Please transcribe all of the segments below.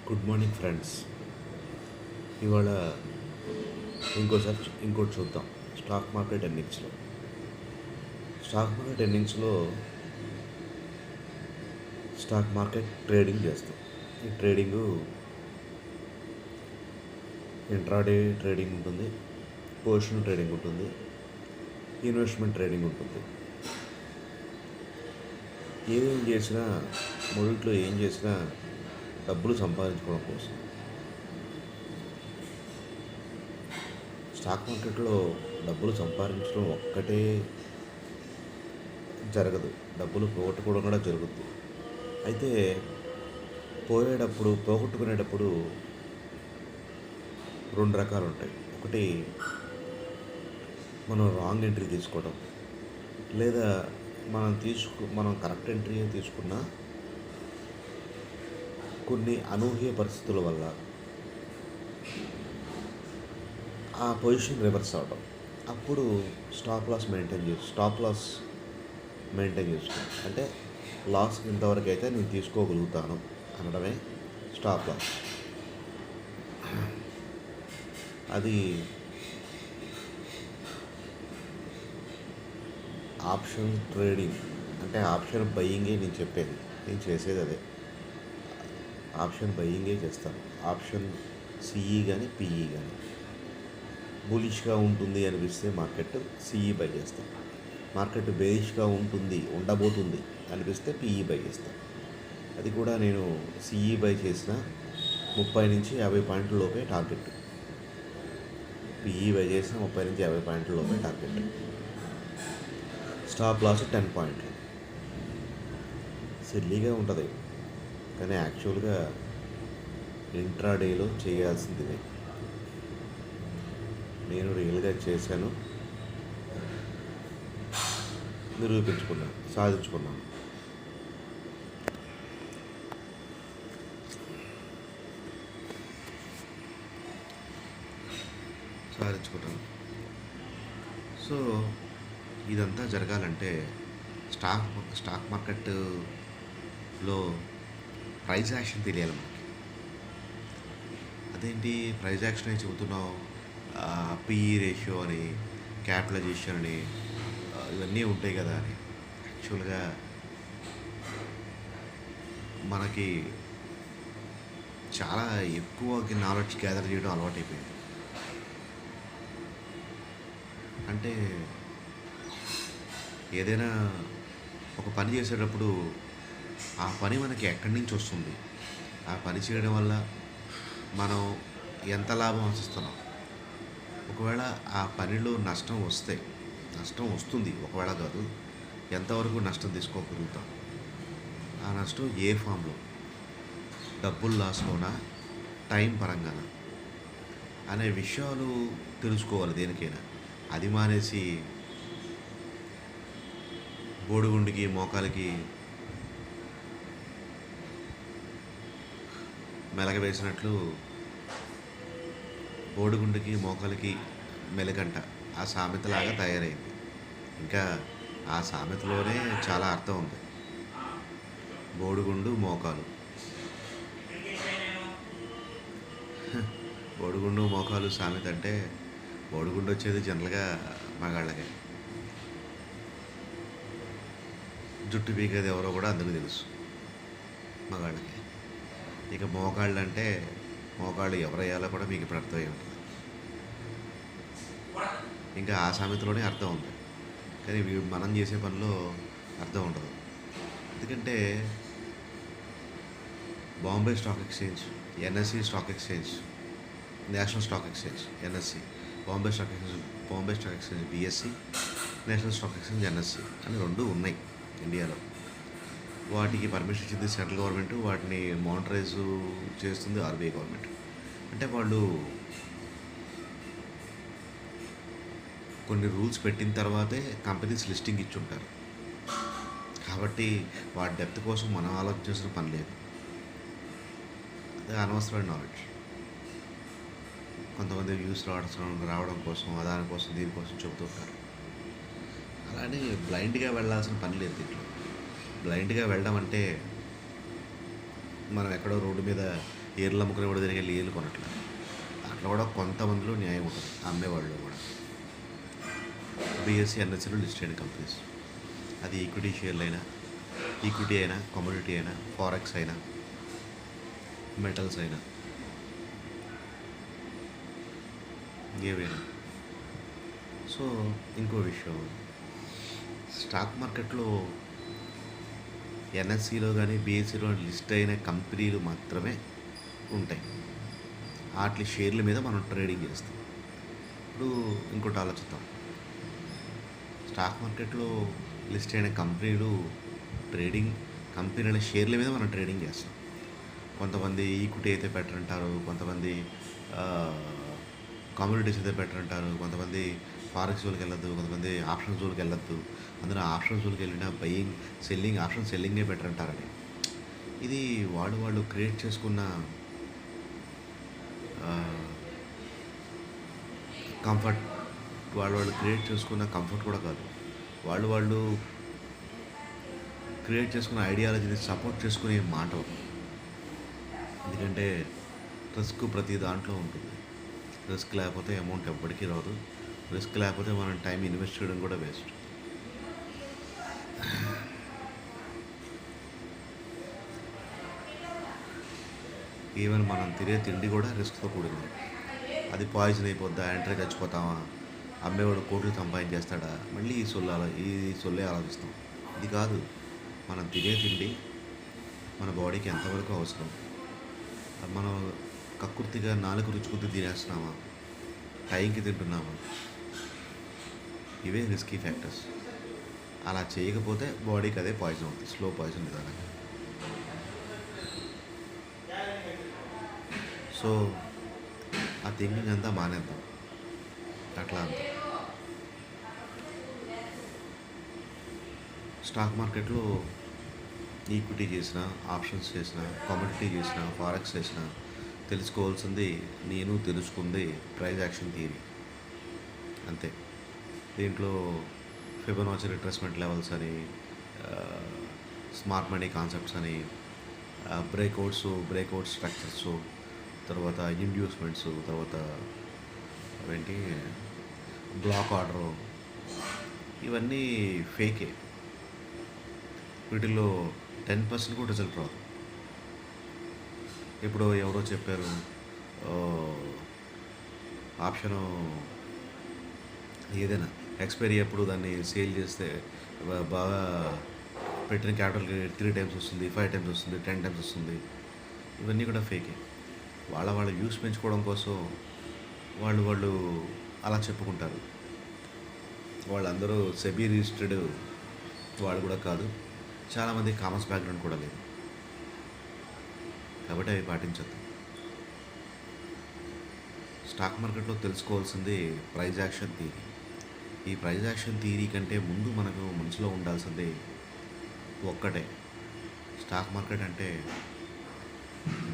Good morning friends. ఇవాళ ఇంకోటి చూద్దాం. స్టాక్ మార్కెట్ ఎర్నింగ్స్లో స్టాక్ మార్కెట్ ఎర్నింగ్స్లో స్టాక్ మార్కెట్ ట్రేడింగ్ చేస్తాం. ఈ ట్రేడింగు ఇంట్రాడే ట్రేడింగ్ ఉంటుంది, పొజిషన్ ట్రేడింగ్ ఉంటుంది, ఇన్వెస్ట్మెంట్ ట్రేడింగ్ ఉంటుంది. ఏం చేసినా మూడిట్లో ఏం చేసినా డబ్బులు సంపాదించుకోవడం కోసం. స్టాక్ మార్కెట్లో డబ్బులు సంపాదించడం ఒక్కటే జరగదు, డబ్బులు పోగొట్టుకోవడం కూడా జరుగుతుంది. అయితే పోగొట్టుకునేటప్పుడు రెండు రకాలు ఉంటాయి. ఒకటి, మనం రాంగ్ ఎంట్రీ తీసుకోవడం, లేదా మనం కరెక్ట్ ఎంట్రీ తీసుకున్న కొన్ని అనూహ్య పరిస్థితుల వల్ల ఆ పొజిషన్ రివర్స్ అవడం. అప్పుడు స్టాప్ లాస్ మెయింటైన్ చేసుకోవాలి. అంటే లాస్ ఇంతవరకు అయితే నేను తీసుకోగలుగుతాను అనడమే స్టాప్ లాస్. అది ఆప్షన్ ట్రేడింగ్, అంటే ఆప్షన్ బయ్యింగే నేను చేసేది అదే. ఆప్షన్ బయ్యింగే చేస్తాను. ఆప్షన్ సిఈ కానీ పిఈ కానీ బులిష్గా ఉంటుంది అనిపిస్తే మార్కెట్ సిఈ బై చేస్తాం. మార్కెట్ బేరిష్గా ఉండబోతుంది అనిపిస్తే పిఈ బై చేస్తాం. అది కూడా నేను సిఈ బై చేసిన 30 నుంచి 50 పాయింట్ల లోపే టార్గెట్. పిఈ బై చేసిన 30 నుంచి 50 పాయింట్ల లోపే టార్గెట్. స్టాప్ లాస్ 10 పాయింట్లు. సిల్లీగా ఉంటుంది, కానీ యాక్చువల్గా ఇంట్రాడేలో చేయాల్సింది నేను రియల్గా చేశాను, నిరూపించుకున్నాను, సాధించుకున్నాను. సో ఇదంతా జరగాలంటే స్టాక్ మార్కెట్లో ప్రైస్ యాక్షన్ తెలియాలి మనకి. అదేంటి ప్రైస్ యాక్షన్ అని చెబుతున్నావు, పిఈ రేషియో అని, క్యాపిటలైజేషన్ అని, ఇవన్నీ ఉంటాయి కదా అని. యాక్చువల్గా మనకి చాలా ఎక్కువ నాలెడ్జ్ గ్యాదర్ చేయడం అలవాటైపోయింది. అంటే ఏదైనా ఒక పని చేసేటప్పుడు ఆ పని మనకి ఎక్కడి నుంచి వస్తుంది, ఆ పని చేయడం వల్ల మనం ఎంత లాభం ఆశిస్తున్నాం, ఒకవేళ ఆ పనిలో నష్టం వస్తుంది, ఒకవేళ కాదు, ఎంతవరకు నష్టం తీసుకోగలుగుతాం, ఆ నష్టం ఏ ఫామ్లో, డబ్బులు లాస్లోనా, టైం పరంగాన అనే విషయాలు తెలుసుకోవాలి దేనికైనా. అది మానేసి బోడిగుండికి మోకాలికి మెలగ వేసినట్లు బోడిగుండికి మోకాలికి మెలగంట ఆ సామెతలాగా తయారైంది. ఇంకా ఆ సామెతలోనే చాలా అర్థం ఉంది. బోడిగుండు మోకాలు, బోడిగుండు మోకాలు సామెత అంటే బోడిగుండు వచ్చేది జనరల్గా మగాళ్ళకే, జుట్టు పీకేది ఎవరో కూడా అందరికీ తెలుసు మగాళ్ళకి. ఇక మోకాళ్ళు అంటే మోకాళ్ళు ఎవరయ్యాలో కూడా మీకు ఇప్పుడు అర్థమై ఉంటుంది. ఇంకా ఆ సామెతలోనే అర్థం ఉంది, కానీ మనం చేసే పనిలో అర్థం ఉండదు. ఎందుకంటే Bombay stock exchange, NSC stock exchange, national stock exchange NSC, Bombay stock exchange BSC, national stock exchange NSC అని 2 ఉన్నాయి ఇండియాలో. వాటికి పర్మిషన్ ఇచ్చింది సెంట్రల్ గవర్నమెంట్, వాటిని మానిటరైజ్ చేస్తుంది ఆర్బీఐ గవర్నమెంట్. అంటే వాళ్ళు కొన్ని రూల్స్ పెట్టిన తర్వాతే కంపెనీస్ లిస్టింగ్ ఇచ్చుంటారు. కాబట్టి వాటి డెప్త్ కోసం మనం ఆలోచించాల్సిన పని లేదు. అదే అనవసరమైన నాలెడ్జ్. కొంతమంది వ్యూస్ రావడం కోసం, దానికోసం దీనికోసం చెబుతుంటారు. అలానే బ్లైండ్గా వెళ్ళాల్సిన పని లేదు దీంట్లో. బ్లైండ్గా వెళ్ళడం అంటే మనం ఎక్కడో రోడ్డు మీద ఏర్లు అమ్ముకునే వాడి దగ్గరికి వెళ్ళి ఏర్లు కొనట్ల. అట్లా కూడా కొంతమందిలో న్యాయం ఉంటుంది అమ్మేవాళ్ళు కూడా. బీఎస్సీ ఎన్ఎస్సీలో లిస్టెడ్ కంపెనీస్, అది ఈక్విటీ షేర్లు అయినా, ఈక్విటీ అయినా, కమోడిటీ అయినా, ఫారెక్స్ అయినా, మెటల్స్ అయినా, ఏవైనా. సో ఇంకో విషయం, స్టాక్ మార్కెట్లో ఎన్ఎస్సిలో కానీ బీఎస్సీలో లిస్ట్ అయిన కంపెనీలు మాత్రమే ఉంటాయి. వాటి షేర్ల మీద మనం ట్రేడింగ్ చేస్తాం. ఇప్పుడు ఇంకోటి ఆలోచిద్దాం, స్టాక్ మార్కెట్లో లిస్ట్ అయిన కంపెనీలు ట్రేడింగ్, కంపెనీల షేర్ల మీద మనం ట్రేడింగ్ చేస్తాం. కొంతమంది ఈక్విటీ అయితే బెటర్ అంటారు, కొంతమంది కమ్యూనిటీస్ అయితే బెటర్ అంటారు, కొంతమంది ఫారెక్స్ జోలికి వెళ్ళొద్దు, కొంతమంది ఆప్షన్ జోలికి వెళ్ళొద్దు, అందులో ఆప్షన్ జోలికి వెళ్ళిన బయింగ్ సెల్లింగ్, ఆప్షన్ సెల్లింగే బెటర్ అంటారని. ఇది వాళ్ళు క్రియేట్ చేసుకున్న కంఫర్ట్, వాళ్ళు క్రియేట్ చేసుకున్న కంఫర్ట్ కూడా కాదు, వాళ్ళు క్రియేట్ చేసుకున్న ఐడియాలజీని సపోర్ట్ చేసుకునే మాటలు. ఎందుకంటే రిస్క్ ప్రతి దాంట్లో ఉంటుంది. రిస్క్ లేకపోతే అమౌంట్ ఎప్పటికీ రాదు, రిస్క్ లేకపోతే మనం టైం ఇన్వెస్ట్ చేయడం కూడా వేస్ట్. ఈవెన్ మనం తినే తిండి కూడా రిస్క్తో కూడింది. అది పాయిజన్ అయిపోద్దా, ఎంట్రీ చచ్చిపోతామా, అమ్మేవాడు కోట్లు సంపాదించేస్తాడా, మళ్ళీ ఈ సొల్లే ఆలోచిస్తాం. ఇది కాదు, మనం తినే తిండి మన బాడీకి ఎంతవరకు అవసరం, మనం కక్కుర్తిగా 4 రుచి తినేస్తున్నామా, టైంకి తింటున్నామా, ఇవే రిస్కీ ఫ్యాక్టర్స్. అలా చేయకపోతే బాడీకి అదే పాయిజన్ అవుతుంది, స్లో పాయిజన్ విధానంగా. సో ఆ థింకింగ్ అంతా మానేద్దాం. అట్లా అంతా స్టాక్ మార్కెట్లో ఈక్విటీ చేసిన, ఆప్షన్స్ చేసిన, కమోడిటీ చేసిన, ఫారెక్స్ చేసిన, తెలుసుకోవాల్సింది, నేను తెలుసుకుంది ప్రైజ్ యాక్షన్ థియరీ అంతే. దీంట్లో ఫిబొనాచి రిట్రేస్మెంట్ లెవెల్స్ అని, స్మార్ట్ మనీ కాన్సెప్ట్స్ అని, బ్రేక్అవుట్ స్ట్రక్చర్స్, తర్వాత ఇండ్యూస్మెంట్స్, తర్వాత అవేంటి బ్లాక్ ఆర్డరు, ఇవన్నీ ఫేకే. వీటిల్లో 10% కూడా రిజల్ట్ రాదు. ఇప్పుడు ఎవరో చెప్పారు ఆప్షను ఏదైనా ఎక్స్పైరీ అప్పుడు దాన్ని సేల్ చేస్తే బాగా పెట్టిన క్యాపిటల్కి 3 times వస్తుంది, 5 times వస్తుంది, 10 times వస్తుంది. ఇవన్నీ కూడా ఫేకే. వాళ్ళ వ్యూస్ పెంచుకోవడం కోసం వాళ్ళు అలా చెప్పుకుంటారు. వాళ్ళందరూ సెబీ రిజిస్టర్డ్ వాళ్ళు కూడా కాదు, చాలామంది కామర్స్ బ్యాక్గ్రౌండ్ కూడా లేదు, కాబట్టి అవి పాటించద్దు. స్టాక్ మార్కెట్లో తెలుసుకోవాల్సింది ప్రైజ్ యాక్షన్ థియరీ. ఈ ప్రైజ్ యాక్షన్ థియరీ కంటే ముందు మనకు మనసులో ఉండాల్సింది ఒక్కటే, స్టాక్ మార్కెట్ అంటే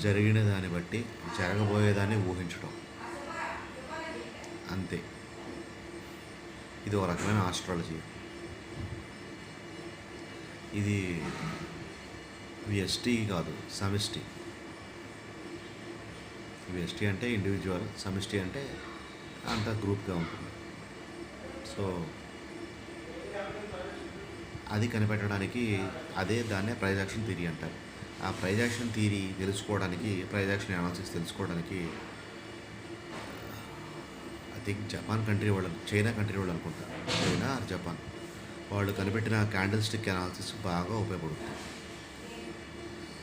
జరిగిన దాన్ని బట్టి జరగబోయేదాన్ని ఊహించడం అంతే. ఇది ఒక రకమైన ఆస్ట్రాలజీ. ఇది వ్యష్టి కాదు, సమిష్టి. వ్యష్టి అంటే ఇండివిజువల్, సమిష్టి అంటే అంత గ్రూప్గా ఉంటుంది. సో అది కనిపెట్టడానికి దాన్నే ప్రైజ్ యాక్షన్ థియరీ అంటారు. ఆ ప్రైజ్ యాక్షన్ థియరీ తెలుసుకోవడానికి, ప్రైజ్ యాక్షన్ అనాలిసిస్ తెలుసుకోవడానికి ఐ థింక్ జపాన్ కంట్రీ వాళ్ళు, చైనా కంట్రీ వాళ్ళు అనుకుంటారు, చైనా ఆర్ జపాన్, వాళ్ళు కనిపెట్టిన క్యాండిల్ స్టిక్ అనాలిసిస్ బాగా ఉపయోగపడుతుంది.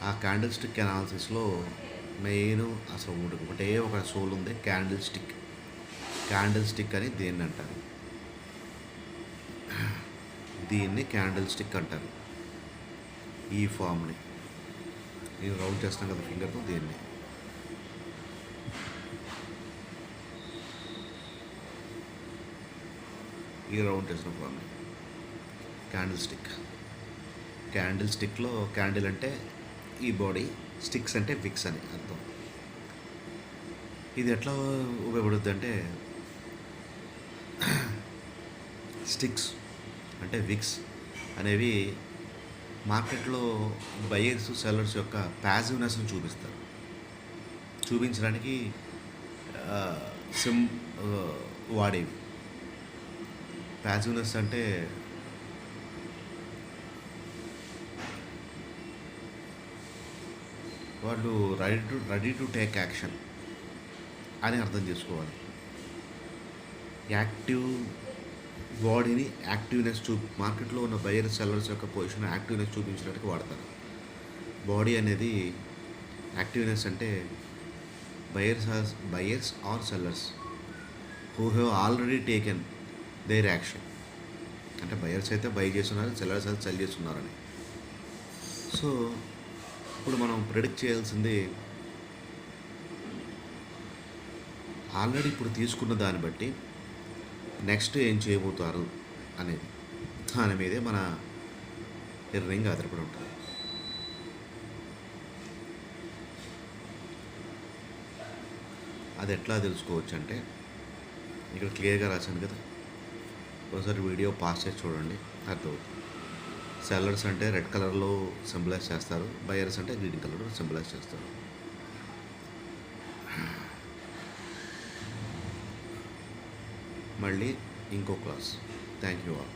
ఆ క్యాండిల్ స్టిక్ అనాలిసిస్లో మెయిన్ అసలు ఒకటే ఒక సోల్ ఉంది, క్యాండిల్ స్టిక్. క్యాండిల్ స్టిక్ అని దేన్ని అంటారు? దీన్ని క్యాండిల్ స్టిక్ అంటారు. ఈ ఫామ్ని నేను రౌండ్ చేస్తాను కదా ఫింగర్తో, దీన్ని ఈ రౌండ్ చేసిన ఫామ్ని క్యాండిల్ స్టిక్. క్యాండిల్ స్టిక్లో క్యాండిల్ అంటే ఈ బాడీ, స్టిక్స్ అంటే విక్స్ అని అర్థం. ఇది ఎట్లా ఉపయోగపడుద్ది అంటే, స్టిక్స్ అంటే విక్స్ అనేవి మార్కెట్లో బయర్స్ సెల్లర్స్ యొక్క ప్యాసివ్నెస్ని చూపిస్తారు. చూపించడానికి ఆ, సిమ్ ఆ, వాడేవి. ప్యాసివ్నెస్ అంటే వాళ్ళు రెడీ టు టేక్ యాక్షన్ అని అర్థం చేసుకోవాలి. యాక్టివ్ బాడీని యాక్టివ్నెస్ మార్కెట్లో ఉన్న బయర్ సెల్లర్స్ యొక్క పొజిషన్ యాక్టివ్నెస్ చూపించడానికి వాడతారు. బాడీ అనేది యాక్టివ్నెస్ అంటే buyers or sellers who have already taken their action. అంటే బయర్స్ అయితే బై చేస్తున్నారు, సెల్లర్స్ అయితే సెల్ చేస్తున్నారని. సో ఇప్పుడు మనం ప్రిడిక్ట్ చేయాల్సింది ఆల్రెడీ ఇప్పుడు తీసుకున్న దాన్ని బట్టి నెక్స్ట్ ఏం చేయబోతారు అనేది, దాని మీదే మన ఎర్నింగ్ ఆధారపడి ఉంటుంది. అది ఎట్లా తెలుసుకోవచ్చు అంటే ఇక్కడ క్లియర్గా రాశాను కదా, ఒకసారి వీడియో పాస్ చేసి చూడండి, అర్థమవుతుంది. సెల్లర్స్ అంటే రెడ్ కలర్లో సింబలైజ్ చేస్తారు, బయర్స్ అంటే గ్రీన్ కలర్లో సింబలైజ్ చేస్తారు. మళ్ళీ ఇంకో క్లాస్. Thank you all.